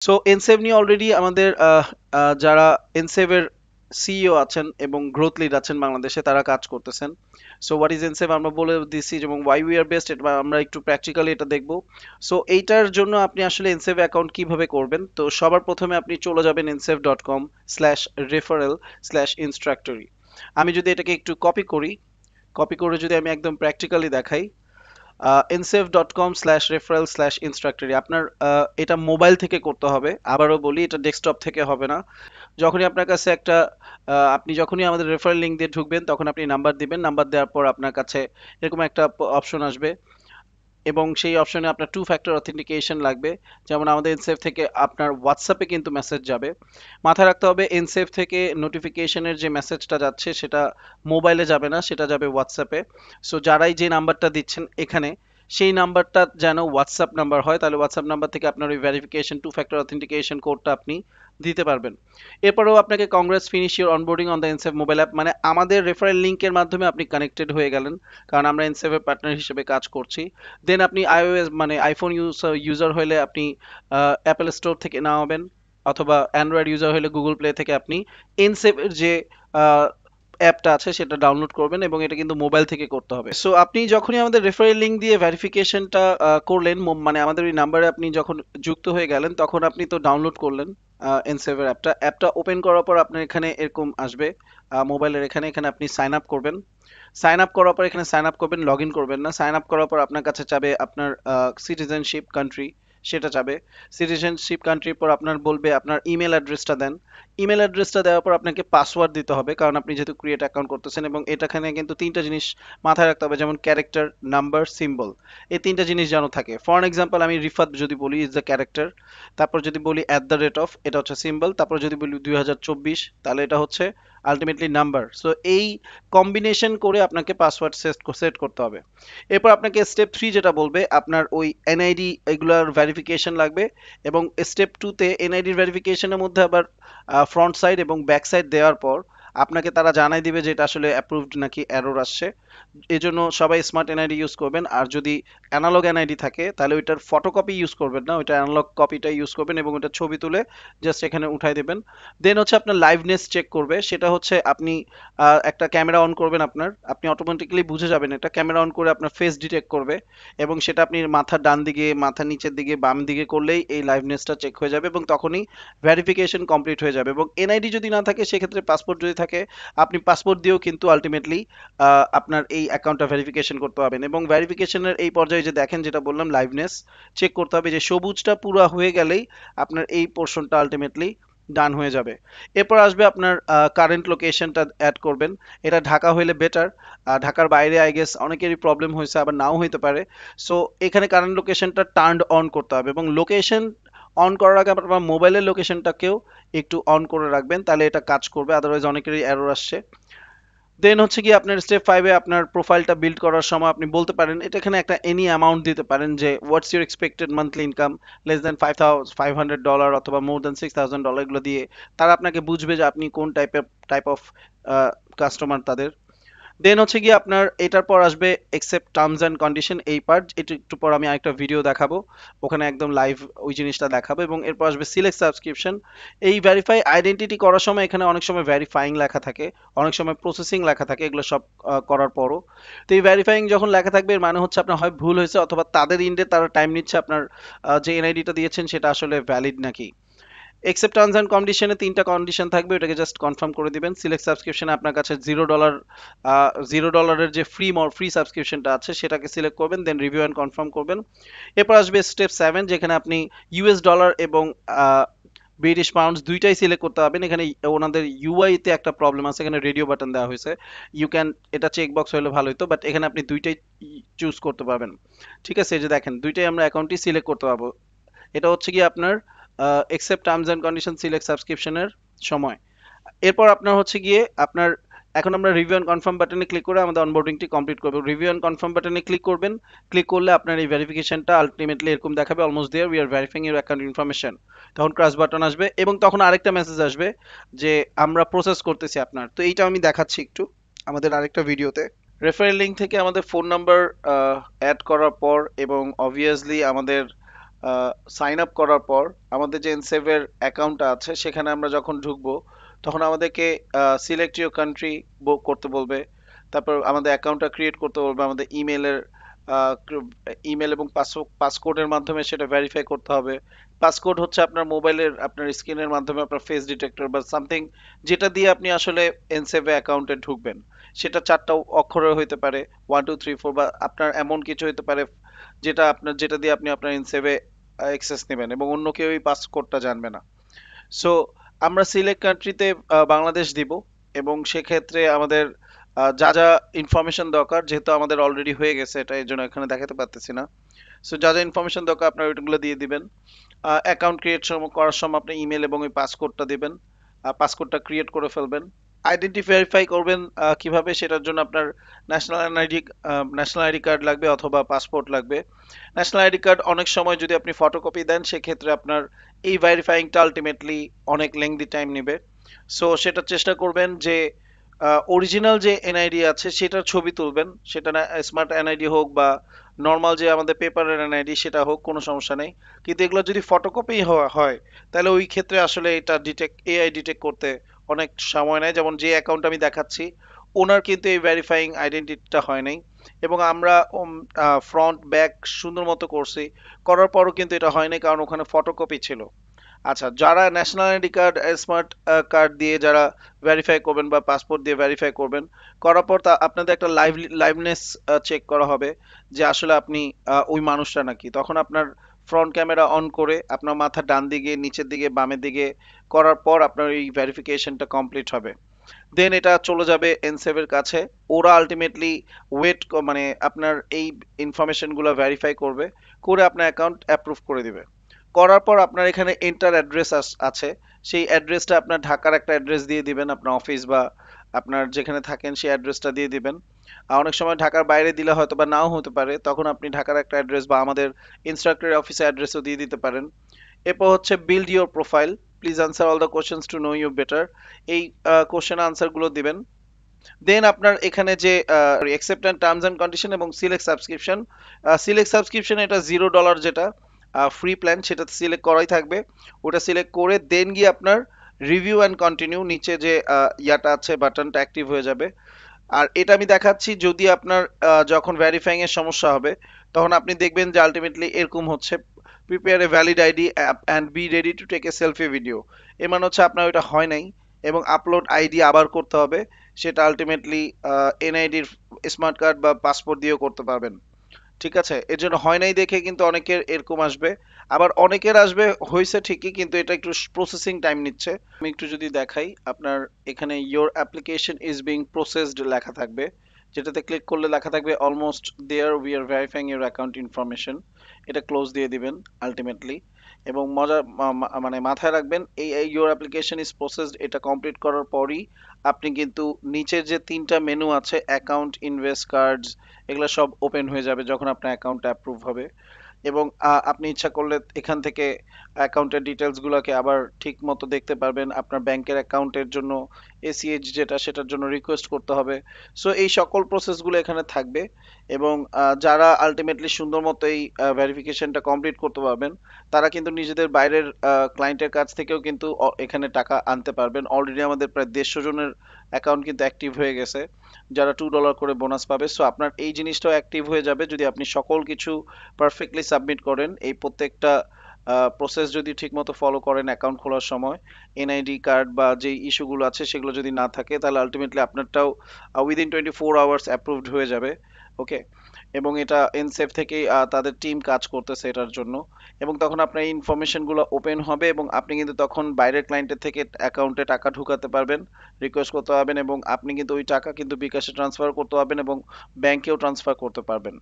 So এনসেভ নিয়ে already আমাদের যারা এনসেভের সিইও আছেন এবং গ্রোথ লিড আছেন বাংলাদেশে তারা কাজ করতেছেন। সো হোয়াট ইজ এনসেভ আমরা বলে দিচ্ছি এবং ওয়াই উই আর বেস্ট এটা আমরা একটু প্র্যাকটিক্যালি এটা দেখব। সো এইটার জন্য আপনি আসলে এনসেভ অ্যাকাউন্ট কিভাবে করবেন, তো সবার প্রথমে আপনি চলে যাবেন ensave.com/referral/instructory। আমি যদি এটাকে একটু কপি করে যদি আমি একদম প্র্যাকটিক্যালি দেখাই, ensave.com/referral/instructory আপনার এটা মোবাইল থেকে করতে হবে, আবারও বলি এটা ডেস্কটপ থেকে হবে না। যখনই আপনার কাছে একটা আপনি যখনই আমাদের রেফারেল লিংক দিয়ে ঢুকবেন তখন আপনি নাম্বার দিবেন, নাম্বার দেওয়ার পর আপনার কাছে এরকম একটা অপশন আসবে এবং সেই অপশনে আপনার টু ফ্যাক্টর অথেন্টিকেশন লাগবে। যেমন আমাদের এনসেভ থেকে আপনার হোয়াটসঅ্যাপে কিন্তু মেসেজ যাবে। মাথায় রাখতে হবে এনসেভ থেকে নোটিফিকেশনের যে মেসেজটা যাচ্ছে সেটা মোবাইলে যাবে না, সেটা যাবে হোয়াটসঅ্যাপে। সো যারাই যে নাম্বারটা দিচ্ছেন এখানে সেই নাম্বারটা যেন হোয়াটসঅ্যাপ নাম্বার হয়, তাহলে হোয়াটসঅ্যাপ নাম্বার থেকে আপনার ওই ভেরিফিকেশন টু ফ্যাক্টর অথেন্টিকেশন কোডটা আপনি দিতে পারবেন। এরপরেও আপনাকে congrats finish your onboarding on the Nsave mobile app, মানে আমাদের রেফারেল লিংকের মাধ্যমে আপনি কানেক্টেড হয়ে গেলেন, কারণ আমরা এনসেভের পার্টনার হিসেবে কাজ করছি। দেন আপনি iOS মানে আইফোন ইউজার হলে আপনি অ্যাপেল স্টোর থেকে নামাবেন, অথবা অ্যান্ড্রয়েড ইউজার হলে গুগল প্লে থেকে আপনি এনসেভের যে অ্যাপটা আছে সেটা ডাউনলোড করবেন এবং এটা কিন্তু মোবাইল থেকে করতে হবে। সো আপনি যখনই আমাদের রেফারেল লিংক দিয়ে ভেরিফিকেশনটা করলেন, মানে আমাদের ওই নাম্বারে আপনি যখন যুক্ত হয়ে গেলেন তখন আপনি তো ডাউনলোড করলেন এনসেভের অ্যাপটা ওপেন করার পর আপনার এখানে এরকম আসবে মোবাইলের এখানে এখানে আপনি সাইন আপ করবেন। সাইন আপ করার পর এখানে সাইন আপ করবেন, লগ ইন করবেন না। সাইন আপ করার পর আপনার কাছে চাবে আপনার সিটিজেনশিপ কান্ট্রি, সেটা চাবে। সিটিজেনশিপ কান্ট্রির পর আপনার বলবে আপনার ইমেল অ্যাড্রেসটা দেন। ইমেল অ্যাড্রেসটা দেওয়ার পর আপনাকে পাসওয়ার্ড দিতে হবে, কারণ আপনি যেহেতু ক্রিয়েট অ্যাকাউন্ট করতেছেন, এবং এটাখানে কিন্তু তিনটা জিনিস মাথায় রাখতে হবে, যেমন ক্যারেক্টার, নাম্বার, সিম্বল। এই তিনটা জিনিস যেন থাকে। ফর এক্সাম্পল আমি রিফাত যদি বলি ইজ দ্য ক্যারেক্টার, তারপর যদি বলি @, এটা হচ্ছে সিম্বল, তারপর যদি বলি 2024 তাহলে এটা হচ্ছে আলটিমেটলি নাম্বার। সো এই কম্বিনেশন করে আপনাকে পাসওয়ার্ড সেট করতে হবে। এরপর আপনাকে স্টেপ 3 যেটা বলবে আপনার ওই এনআইডি এগুলার ভেরিফিকেশন লাগবে, এবং স্টেপ 2 তে এনআইডির ভেরিফিকেশনের মধ্যে আবার ফ্রন্ট সাইড এবং ব্যাক সাইড দেওয়ার পর আপনাকে তারা জানাই দিবে যে এটা আসলে অ্যাপ্রুভড নাকি এরর আসছে। এজন্য সবাই স্মার্ট এনআইডি ইউজ করবেন, আর যদি অ্যানালগ এনআইডি থাকে তাহলে ওইটার ফটোকপি ইউজ করবেন না, ওইটা অ্যানালগ কপিটা ইউজ করবেন এবং ওটা ছবি তুলে জাস্ট এখানে উঠাই দেবেন। দেন হচ্ছে আপনার লাইভনেস চেক করবে, সেটা হচ্ছে আপনি একটা ক্যামেরা অন করবেন, আপনি অটোমেটিক্যালি বুঝে যাবেন এটা ক্যামেরা অন করে আপনার ফেস ডিটেক্ট করবে, এবং সেটা আপনি মাথার ডান দিকে, মাথার নিচের দিকে, বাম দিকে করলেই এই লাইভনেসটা চেক হয়ে যাবে এবং তখনই ভেরিফিকেশন কমপ্লিট হয়ে যাবে। এবং এনআইডি যদি না থাকে সেক্ষেত্রে পাসপোর্ট যদি থাকে আপনি পাসপোর্ট দিয়েও কিন্তু আলটিমেটলি আপনার এই অ্যাকাউন্টটা ভেরিফিকেশন করতে পারবেন। এবং ভেরিফিকেশনের এই পর্যায়ে যে দেখেন যেটা বললাম লাইভনেস চেক করতে হবে, যে সবুজটা পুরো হয়ে গেলেই আপনার এই পোর্শনটা আলটিমেটলি ডান হয়ে যাবে। এরপর আসবে আপনার কারেন্ট লোকেশনটা অ্যাড করবেন। এটা ঢাকা হইলে বেটার, ঢাকার বাইরে আই গেস অনেকেরই প্রবলেম হয়েছে, আবার নাও হইতে পারে। সো এখানে কারেন্ট লোকেশনটা টার্নড অন করতে হবে, এবং লোকেশন অন করার আগে আপনার মোবাইলের লোকেশনটাকেও একটু অন করে রাখবেন, তাহলে এটা কাজ করবে, আদারওয়াইজ অনেকেরই এরর আসছে। দেন হচ্ছে কি আপনার স্টেপ 5-এ আপনার প্রোফাইলটা বিল্ড করার সময় আপনি বলতে পারেন, এটা এখানে একটা এনি অ্যামাউন্ট দিতে পারেন, যে what's your expected monthly income, less than $500 অথবা মোর দেন $6,000, এগুলো দিয়ে তারা আপনাকে বুঝবে যে আপনি কোন টাইপ অফ কাস্টমার তাদের। দেন হচ্ছে গিয়ে আপনার এটার পর আসবে একসেপ্ট টার্মস অ্যান্ড কন্ডিশন, এই পার্ট এটা একটু পর আমি আরেকটা ভিডিও দেখাবো, ওখানে একদম লাইভ ওই জিনিসটা দেখাবো। এবং এরপর আসবে সিলেক্ট সাবস্ক্রিপশন। এই ভেরিফাই আইডেন্টিটি করার সময় এখানে অনেক সময় ভেরিফাইং লেখা থাকে, অনেক সময় প্রসেসিং লেখা থাকে, এগুলো সব করার পরও। তো এই ভেরিফাইং যখন লেখা থাকবে এর মানে হচ্ছে আপনার হয় ভুল হয়েছে, অথবা তাদের ইন্ডে তারা টাইম নিচ্ছে আপনার যে এনআইডিটা দিয়েছেন সেটা আসলে ভ্যালিড নাকি। একসেপ্ট টার্মস অ্যান্ড কন্ডিশনে তিনটা কন্ডিশন থাকবে, ওটাকে জাস্ট কনফার্ম করে দিবেন। সিলেক্ট সাবস্ক্রিপশনে আপনার কাছে $0 যে ফ্রি সাবস্ক্রিপশনটা আছে সেটাকে সিলেক্ট করবেন, দেন রিভিউ অ্যান্ড কনফার্ম করবেন। এরপর আসবে স্টেপ 7, যেখানে আপনি ইউএস ডলার এবং ব্রিটিশ পাউন্ডস দুইটাই সিলেক্ট করতে পারবেন। এখানে ওনাদের ইউআই তে একটা প্রবলেম আছে, এখানে রেডিও বাটন দেওয়া হয়েছে, ইউ ক্যান এটা চেক বক্স হলে ভালো হতো, বাট এখানে আপনি দুইটাই চুজ করতে পারবেন। ঠিক আছে, এই যে দেখেন দুইটাই আমরা অ্যাকাউন্টই সিলেক্ট করতে পারবো। এটা হচ্ছে কি আপনার accept terms and condition select সাবস্ক্রিপশনের সময়। এরপর আপনার হচ্ছে গিয়ে আপনার এখন আমরা রিভিউ অ্যান্ড কনফার্ম বাটনে ক্লিক করে আমাদের অনবোর্ডিংটি কমপ্লিট করব। রিভিউ অ্যান্ড কনফার্ম বাটনে ক্লিক করবেন, ক্লিক করলে আপনার এই ভেরিফিকেশনটা আলটিমেটলি এরকম দেখাবে, almost there we are verifying your account information. তখন ক্রস বাটন আসবে এবং তখন আরেকটা মেসেজ আসবে যে আমরা প্রসেস করতেছি আপনার। তো এইটা আমি দেখাচ্ছি একটু আমাদের আরেকটা ভিডিওতে। রেফারেল লিঙ্ক থেকে আমাদের ফোন নাম্বার অ্যাড করার পর এবং অবভিয়াসলি আমাদের সাইন আপ করার পর আমাদের যে এনসেভের অ্যাকাউন্টটা আছে সেখানে আমরা যখন ঢুকবো তখন আমাদেরকে সিলেক্ট ইউর কান্ট্রি করতে বলবে। তারপর আমাদের অ্যাকাউন্টটা ক্রিয়েট করতে বলবে, আমাদের ইমেল এবং পাসকোডের মাধ্যমে সেটা ভেরিফাই করতে হবে। পাসকোড হচ্ছে আপনার মোবাইলের আপনার স্ক্রিনের মাধ্যমে আপনার ফেস ডিটেক্টর বা সামথিং, যেটা দিয়ে আপনি আসলে এনসেভে অ্যাকাউন্টে ঢুকবেন। সেটা 4টা অক্ষরের হইতে পারে, 1 2 3 4, বা আপনার এমন কিছু হইতে পারে যেটা দিয়ে আপনি আপনার ইনসেভে অ্যাক্সেস নেবেন এবং অন্য কেউ এই পাসকোডটা জানবে না। সো আমরা সিলেক্ট কান্ট্রিতে বাংলাদেশ দিব, এবং সেক্ষেত্রে আমাদের যা যা ইনফরমেশন দরকার, যেহেতু আমাদের অলরেডি হয়ে গেছে এটা, এই জন্য এখানে দেখাতে পারতেছি না। সো যা যা ইনফরমেশন দরকার আপনার ওইগুলো দিয়ে দিবেন। অ্যাকাউন্ট ক্রিয়েট করার সময় আপনি ইমেল এবং ওই পাসকোডটা দিবেন, পাসকোডটা ক্রিয়েট করে ফেলবেন। আইডেন্টি ভেরিফাই করবেন কিভাবে, সেটার জন্য আপনার ন্যাশনাল আইডি কার্ড লাগবে অথবা পাসপোর্ট লাগবে। ন্যাশনাল আইডি কার্ড অনেক সময় যদি আপনি ফটোকপি দেন সেক্ষেত্রে আপনার এই ভেরিফাইংটা আলটিমেটলি অনেক লেংদি টাইম নেবে। সো সেটা চেষ্টা করবেন যে অরিজিনাল যে এনআইডি আছে সেটার ছবি তুলবেন, সেটা না স্মার্ট এনআইডি হোক বা নর্মাল যে আমাদের পেপারের এনআইডি সেটা হোক, কোনো সমস্যা নেই। কিন্তু এগুলো যদি ফটোকপি হয় তাহলে ওই ক্ষেত্রে আসলে এটা এআই ডিটেক্ট করতে অনেক সময় নেয়। যেমন যে অ্যাকাউন্ট আমি দেখাচ্ছি ওনার কিন্তু এই ভেরিফাইং আইডেন্টিটিটা হয় নাই, এবং আমরা ফ্রন্ট ব্যাক সুন্দর মতো করছি, করার পরও কিন্তু এটা হয় নাই কারণ ওখানে ফটোকপি ছিল। আচ্ছা, যারা national ID card, smart card দিয়ে যারা ভেরিফাই করবেন বা পাসপোর্ট দিয়ে ভেরিফাই করবেন, করার পর তা আপনাদের একটা লাইভনেস চেক করা হবে যে আসলে আপনি ওই মানুষটা নাকি। তখন আপনার ফ্রন্ট ক্যামেরা অন করে আপনার মাথা ডান দিকে, নিচের দিকে, বামের দিকে করার পর আপনার এই ভেরিফিকেশনটা কমপ্লিট হবে। দেন এটা চলে যাবে এনসেভের কাছে। ওরা আলটিমেটলি ওয়েট, মানে আপনার এই ইনফরমেশনগুলো ভেরিফাই করবে, করে আপনার অ্যাকাউন্ট অ্যাপ্রুভ করে দিবে। করার পর আপনার এখানে এন্টার অ্যাড্রেস আছে, সেই অ্যাড্রেসটা আপনার ঢাকার একটা অ্যাড্রেস দিয়ে দিবেন, আপনার অফিস বা আপনার যেখানে থাকেন সেই অ্যাড্রেসটা দিয়ে দিবেন। আর অনেক সময় ঢাকার বাইরে দিলে হয়তো বা নাও হতে পারে, তখন আপনি ঢাকার একটা অ্যাড্রেস বা আমাদের ইনস্ট্রাক্টরের অফিসের অ্যাড্রেসও দিয়ে দিতে পারেন। এরপর হচ্ছে build your profile, please answer all the questions to know you better. এই কোশ্চেন আনসারগুলো দিবেন। দেন আপনার এখানে যে accept and terms and condition এবং সিলেক্ট সাবস্ক্রিপশন, এটা $0 যেটা ফ্রি প্ল্যান, সেটা সিলেক্ট করাই থাকবে। ওটা সিলেক্ট করে দেন গিয়ে আপনার রিভিউ অ্যান্ড কন্টিনিউ নিচে যে ইয়াটা আছে বাটনটা অ্যাক্টিভ হয়ে যাবে। আর এটা আমি দেখাচ্ছি যদি আপনার যখন ভেরিফাইং এর সমস্যা হবে তখন আপনি দেখবেন যে আলটিমেটলি এরকম হচ্ছে, prepare a valid ID and be ready to take a selfie video. এর মানে হচ্ছে আপনার ওটা হয় নাই এবং আপলোড আইডি আবার করতে হবে। সেটা আলটিমেটলি এনআইডির, স্মার্ট কার্ড বা পাসপোর্ট দিয়েও করতে পারবেন। ঠিক আছে, এর জন্য হয় নাই দেখে কিন্তু অনেকের এরকম আসবে, আবার অনেকের আসবে হয়েছে ঠিকই কিন্তু এটা একটু প্রসেসিং টাইম নিচ্ছে। আমি একটু যদি দেখাই, আপনার এখানে your application is being processed লেখা থাকবে, যেটাতে ক্লিক করলে লেখা থাকবে almost there, we are verifying your account information. এটা ক্লোজ দিয়ে দিবেন আলটিমেটলি। এবং মানে মাথায় রাখবেন এই ইয়োর অ্যাপ্লিকেশন ইজ প্রসেসড এটা কমপ্লিট করার পরই আপনি কিন্তু নিচের যে 3টা মেনু আছে, অ্যাকাউন্ট, ইনভেস্ট, কার্ডস, এগুলো সব ওপেন হয়ে যাবে যখন আপনার অ্যাকাউন্ট অ্যাপ্রুভ হবে। এবং আপনি ইচ্ছা করলে এখান থেকে অ্যাকাউন্টের ডিটেলসগুলোকে আবার ঠিক মতো দেখতে পারবেন। আপনার ব্যাংকের অ্যাকাউন্টের জন্য এসিএইচ যেটা, সেটার জন্য রিকোয়েস্ট করতে হবে। সো এই সকল প্রসেসগুলো এখানে থাকবে, এবং যারা আলটিমেটলি সুন্দর মতো এই ভেরিফিকেশনটা কমপ্লিট করতে পারবেন তারা কিন্তু নিজেদের বাইরের ক্লায়েন্টের কাছ থেকেও কিন্তু এখানে টাকা আনতে পারবেন। অলরেডি আমাদের প্রায় 150 জনের অ্যাকাউন্ট কিন্তু অ্যাক্টিভ হয়ে গেছে, যারা $2 করে বোনাস পাবে। সো আপনার এই জিনিসটাও অ্যাক্টিভ হয়ে যাবে যদি আপনি সকল কিছু পারফেক্টলি সাবমিট করেন। এই প্রত্যেকটা প্রসেস যদি ঠিকমতো ফলো করেন অ্যাকাউন্ট খোলার সময়, এনআইডি কার্ড বা যে ইস্যুগুলো আছে সেগুলো যদি না থাকে, তাহলে আলটিমেটলি আপনারটাও উইদিন 24 আওয়ার্স অ্যাপ্রুভড হয়ে যাবে। ওকে, এবং এটা এনসেফ থেকেই তাদের টিম কাজ করতেছে এটার জন্য। এবং তখন আপনার এই ইনফরমেশনগুলো ওপেন হবে এবং আপনি কিন্তু তখন বাইরের ক্লায়েন্টের থেকে অ্যাকাউন্টে টাকা ঢুকাতে পারবেন, রিকোয়েস্ট করতে পারবেন, এবং আপনি কিন্তু ওই টাকা কিন্তু বিকাশে ট্রান্সফার করতে পারবেন এবং ব্যাংকেও ট্রান্সফার করতে পারবেন।